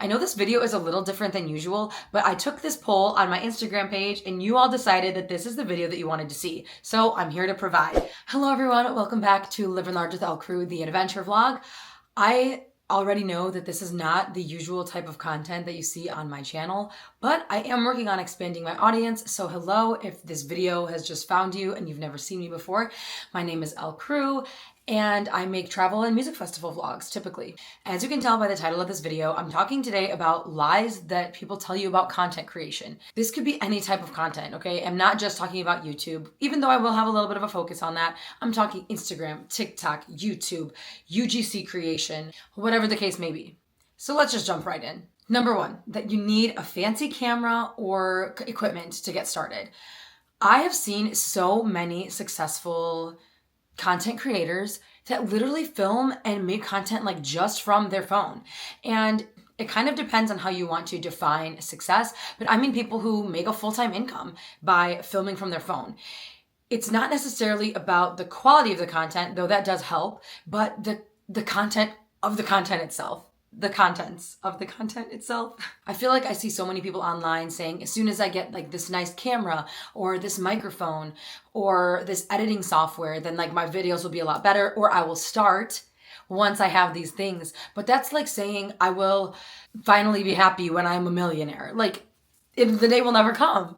I know this video is a little different than usual, but I took this poll on my Instagram page and you all decided that this is the video that you wanted to see. So I'm here to provide. Hello everyone, welcome back to Living Large with Elle Crew, the adventure vlog. I already know that this is not the usual type of content that you see on my channel, but I am working on expanding my audience. So hello, if this video has just found you and you've never seen me before, my name is Elle Crew and I make travel and music festival vlogs typically. As you can tell by the title of this video, I'm talking today about lies that people tell you about content creation. This could be any type of content, okay? I'm not just talking about YouTube, even though I will have a little bit of a focus on that. I'm talking Instagram, TikTok, YouTube, UGC creation, whatever the case may be. So let's just jump right in. Number one, that you need a fancy camera or equipment to get started. I have seen so many successful content creators that literally film and make content like just from their phone. And it kind of depends on how you want to define success, but I mean people who make a full-time income by filming from their phone. It's not necessarily about the quality of the content, though that does help, but the content of the content itself. The contents of the content itself. I feel like I see so many people online saying, as soon as I get like this nice camera or this microphone or this editing software, then like my videos will be a lot better, or I will start once I have these things. But that's like saying I will finally be happy when I'm a millionaire. Like the day will never come.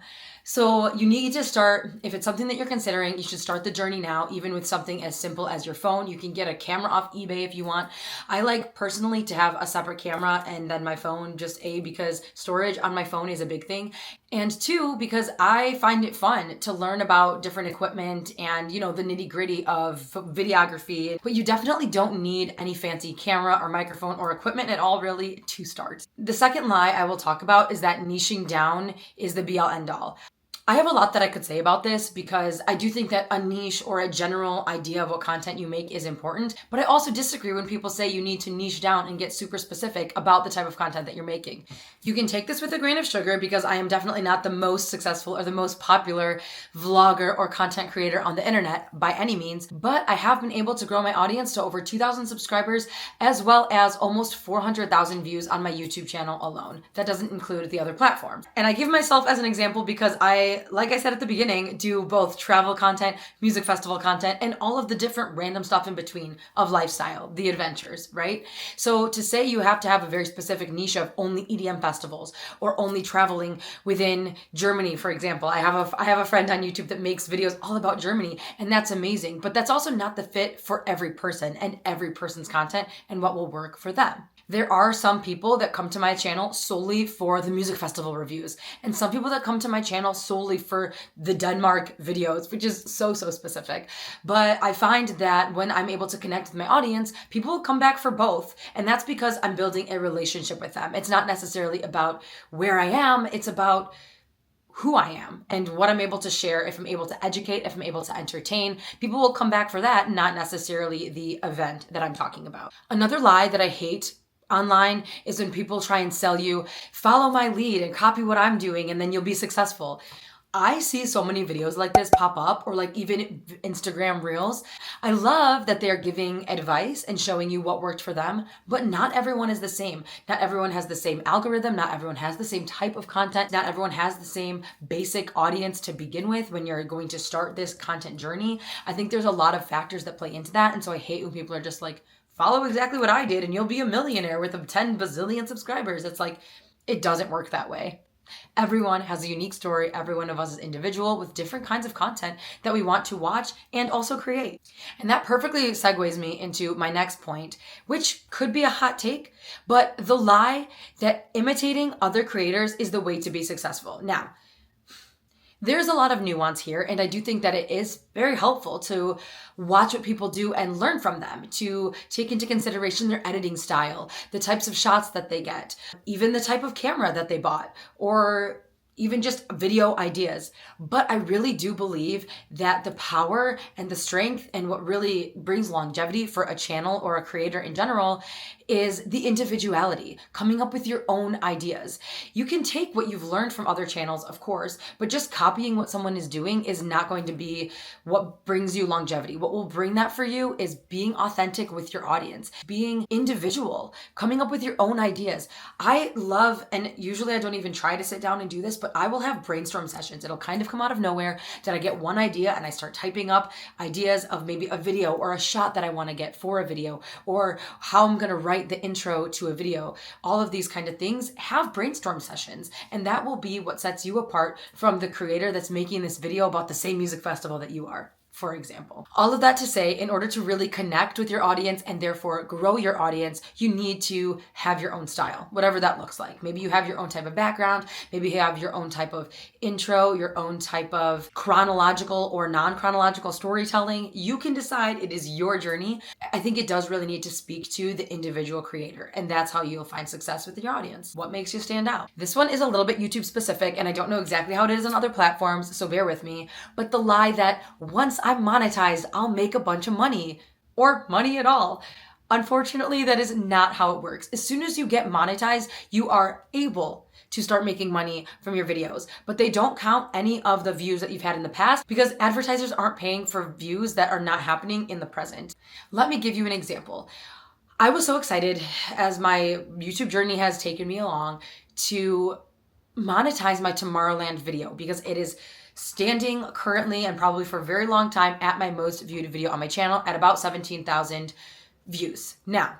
So you need to start, if it's something that you're considering, you should start the journey now, even with something as simple as your phone. You can get a camera off eBay if you want. I like personally to have a separate camera and then my phone, just because storage on my phone is a big thing. And two, because I find it fun to learn about different equipment and, you know, the nitty gritty of videography. But you definitely don't need any fancy camera or microphone or equipment at all really to start. The second lie I will talk about is that niching down is the be all end all. I have a lot that I could say about this because I do think that a niche or a general idea of what content you make is important, but I also disagree when people say you need to niche down and get super specific about the type of content that you're making. You can take this with a grain of sugar because I am definitely not the most successful or the most popular vlogger or content creator on the internet by any means, but I have been able to grow my audience to over 2,000 subscribers as well as almost 400,000 views on my YouTube channel alone. That doesn't include the other platforms. And I give myself as an example because like I said at the beginning, do both travel content, music festival content, and all of the different random stuff in between of lifestyle, the adventures, right? So to say you have to have a very specific niche of only EDM festivals or only traveling within Germany, for example. I have a friend on YouTube that makes videos all about Germany, and that's amazing. But that's also not the fit for every person and every person's content and what will work for them. There are some people that come to my channel solely for the music festival reviews, and some people that come to my channel solely for the Denmark videos, which is so specific. But I find that when I'm able to connect with my audience, people will come back for both. And that's because I'm building a relationship with them. It's not necessarily about where I am, it's about who I am and what I'm able to share. If I'm able to educate, if I'm able to entertain, people will come back for that, not necessarily the event that I'm talking about. Another lie that I hate online is when people try and sell you, follow my lead and copy what I'm doing and then you'll be successful. I see so many videos like this pop up, or like even Instagram reels. I love that they're giving advice and showing you what worked for them, but not everyone is the same. Not everyone has the same algorithm. Not everyone has the same type of content. Not everyone has the same basic audience to begin with when you're going to start this content journey. I think there's a lot of factors that play into that. And so I hate when people are just like, follow exactly what I did and you'll be a millionaire with 10 bazillion subscribers. It's like, it doesn't work that way. Everyone has a unique story. Every one of us is individual with different kinds of content that we want to watch and also create. And that perfectly segues me into my next point, which could be a hot take, but the lie that imitating other creators is the way to be successful. Now, there's a lot of nuance here, and I do think that it is very helpful to watch what people do and learn from them, to take into consideration their editing style, the types of shots that they get, even the type of camera that they bought, or even just video ideas. But I really do believe that the power and the strength and what really brings longevity for a channel or a creator in general is the individuality, coming up with your own ideas. You can take what you've learned from other channels, of course, but just copying what someone is doing is not going to be what brings you longevity. What will bring that for you is being authentic with your audience, being individual, coming up with your own ideas. I love, and usually I don't even try to sit down and do this, but I will have brainstorm sessions. It'll kind of come out of nowhere that I get one idea and I start typing up ideas of maybe a video or a shot that I want to get for a video, or how I'm going to write the intro to a video. All of these kind of things, have brainstorm sessions, and that will be what sets you apart from the creator that's making this video about the same music festival that you are, for example. All of that to say, in order to really connect with your audience and therefore grow your audience, you need to have your own style, whatever that looks like. Maybe you have your own type of background, maybe you have your own type of intro, your own type of chronological or non-chronological storytelling. You can decide, it is your journey. I think it does really need to speak to the individual creator, and that's how you'll find success with your audience. What makes you stand out? This one is a little bit YouTube specific, and I don't know exactly how it is on other platforms, so bear with me, but the lie that once I'm monetized, I'll make a bunch of money, or money at all. Unfortunately, that is not how it works. As soon as you get monetized, you are able to start making money from your videos, but they don't count any of the views that you've had in the past because advertisers aren't paying for views that are not happening in the present. Let me give you an example. I was so excited, as my YouTube journey has taken me along, to monetize my Tomorrowland video because it is standing currently and probably for a very long time at my most viewed video on my channel at about 17,000 views. Now,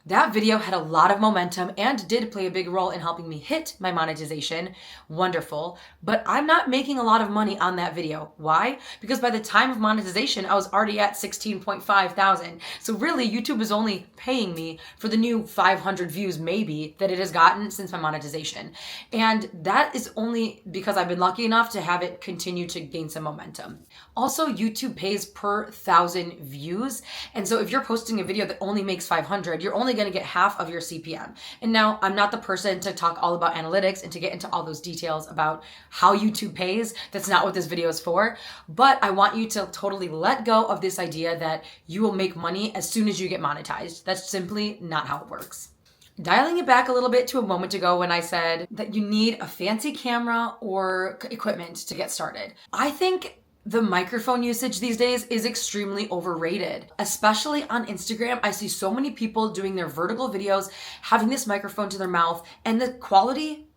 that video had a lot of momentum and did play a big role in helping me hit my monetization. Wonderful. But I'm not making a lot of money on that video. Why? Because by the time of monetization, I was already at 16.5 thousand. So really, YouTube is only paying me for the new 500 views maybe that it has gotten since my monetization. And that is only because I've been lucky enough to have it continue to gain some momentum. Also, YouTube pays per 1,000 views. And so if you're posting a video that only makes 500, you're only going to get half of your CPM. And now I'm not the person to talk all about analytics and to get into all those details about how YouTube pays. That's not what this video is for. But I want you to totally let go of this idea that you will make money as soon as you get monetized. That's simply not how it works. Dialing it back a little bit to a moment ago when I said that you need a fancy camera or equipment to get started. I think the microphone usage these days is extremely overrated, especially on Instagram. I see so many people doing their vertical videos, having this microphone to their mouth, and the quality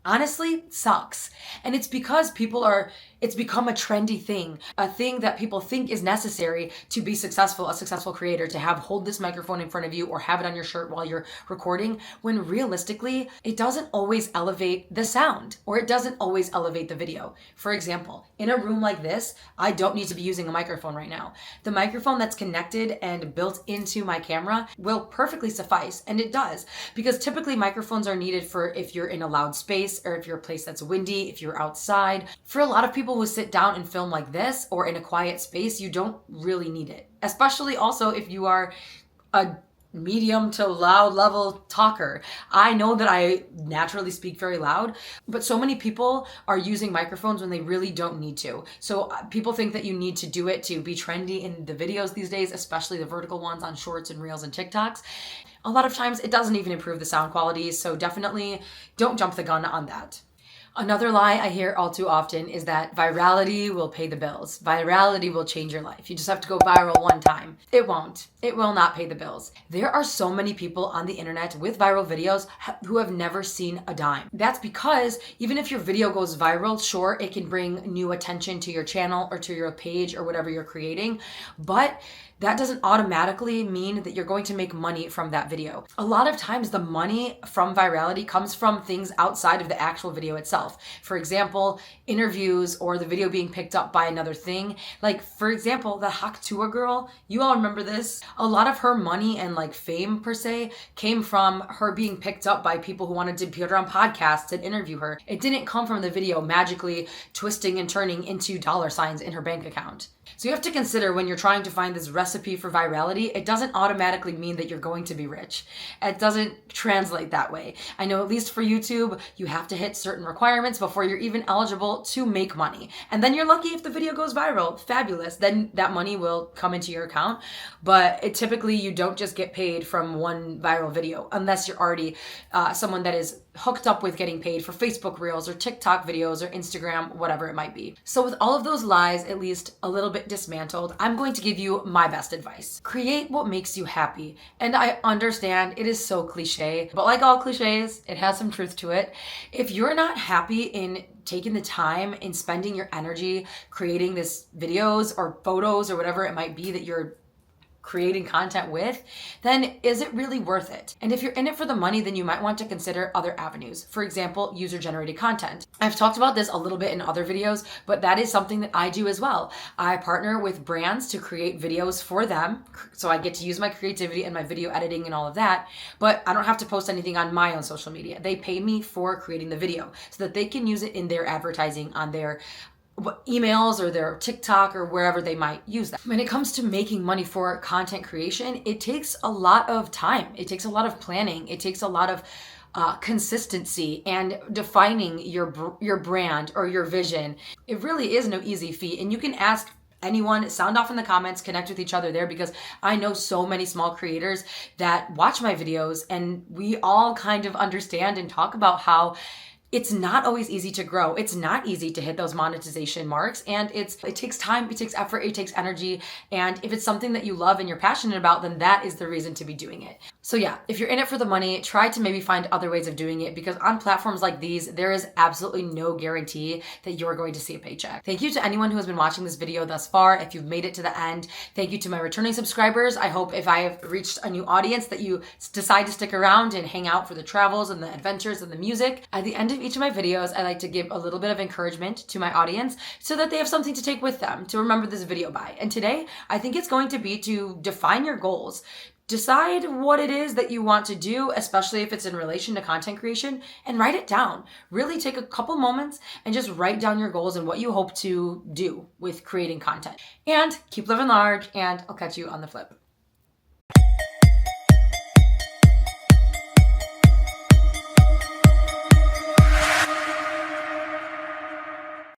honestly sucks. And it's because it's become a trendy thing, a thing that people think is necessary to be successful, a successful creator, to hold this microphone in front of you or have it on your shirt while you're recording, when realistically, it doesn't always elevate the sound or it doesn't always elevate the video. For example, in a room like this, I don't need to be using a microphone right now. The microphone that's connected and built into my camera will perfectly suffice, and it does, because typically microphones are needed for if you're in a loud space or if you're a place that's windy, if you're outside. For a lot of people who sit down and film like this or in a quiet space, you don't really need it. Especially also if you are a medium to loud level talker. I know that I naturally speak very loud, but so many people are using microphones when they really don't need to. So people think that you need to do it to be trendy in the videos these days, especially the vertical ones on shorts and reels and TikToks. A lot of times it doesn't even improve the sound quality, so definitely don't jump the gun on that. Another lie I hear all too often is that virality will pay the bills. Virality will change your life. You just have to go viral one time. It won't. It will not pay the bills. There are so many people on the internet with viral videos who have never seen a dime. That's because even if your video goes viral, sure, it can bring new attention to your channel or to your page or whatever you're creating, but that doesn't automatically mean that you're going to make money from that video. A lot of times the money from virality comes from things outside of the actual video itself. For example, interviews or the video being picked up by another thing. Like, for example, the Haktua girl, you all remember this? A lot of her money and fame per se came from her being picked up by people who wanted to put her on podcasts and interview her. It didn't come from the video magically twisting and turning into dollar signs in her bank account. So you have to consider when you're trying to find this recipe for virality, it doesn't automatically mean that you're going to be rich. It doesn't translate that way. I know at least for YouTube, you have to hit certain requirements before you're even eligible to make money. And then you're lucky if the video goes viral, fabulous. Then that money will come into your account. But typically you don't just get paid from one viral video unless you're already someone that is hooked up with getting paid for Facebook Reels or TikTok videos or Instagram, whatever it might be. So with all of those lies, at least a little bit dismantled, I'm going to give you my best advice. Create what makes you happy. And I understand it is so cliche, but like all cliches, it has some truth to it. If you're not happy in taking the time and spending your energy creating this videos or photos or whatever it might be that you're creating content with, then is it really worth it? And if you're in it for the money, then you might want to consider other avenues. For example, user-generated content. I've talked about this a little bit in other videos, but that is something that I do as well. I partner with brands to create videos for them. So I get to use my creativity and my video editing and all of that, but I don't have to post anything on my own social media. They pay me for creating the video so that they can use it in their advertising on their emails or their TikTok or wherever they might use that. When it comes to making money for content creation, it takes a lot of time. It takes a lot of planning. It takes a lot of consistency and defining your brand or your vision. It really is no easy feat, and you can ask anyone, sound off in the comments, connect with each other there, because I know so many small creators that watch my videos, and we all kind of understand and talk about how it's not always easy to grow. It's not easy to hit those monetization marks, and it takes time, it takes effort, it takes energy. And if it's something that you love and you're passionate about, then that is the reason to be doing it. So yeah, if you're in it for the money, try to maybe find other ways of doing it, because on platforms like these, there is absolutely no guarantee that you're going to see a paycheck. Thank you to anyone who has been watching this video thus far. If you've made it to the end, thank you to my returning subscribers. I hope if I have reached a new audience that you decide to stick around and hang out for the travels and the adventures and the music. At the end of each of my videos, I like to give a little bit of encouragement to my audience so that they have something to take with them to remember this video by. And today, I think it's going to be to define your goals. Decide what it is that you want to do, especially if it's in relation to content creation, and write it down. Really take a couple moments and just write down your goals and what you hope to do with creating content. And keep living large, and I'll catch you on the flip.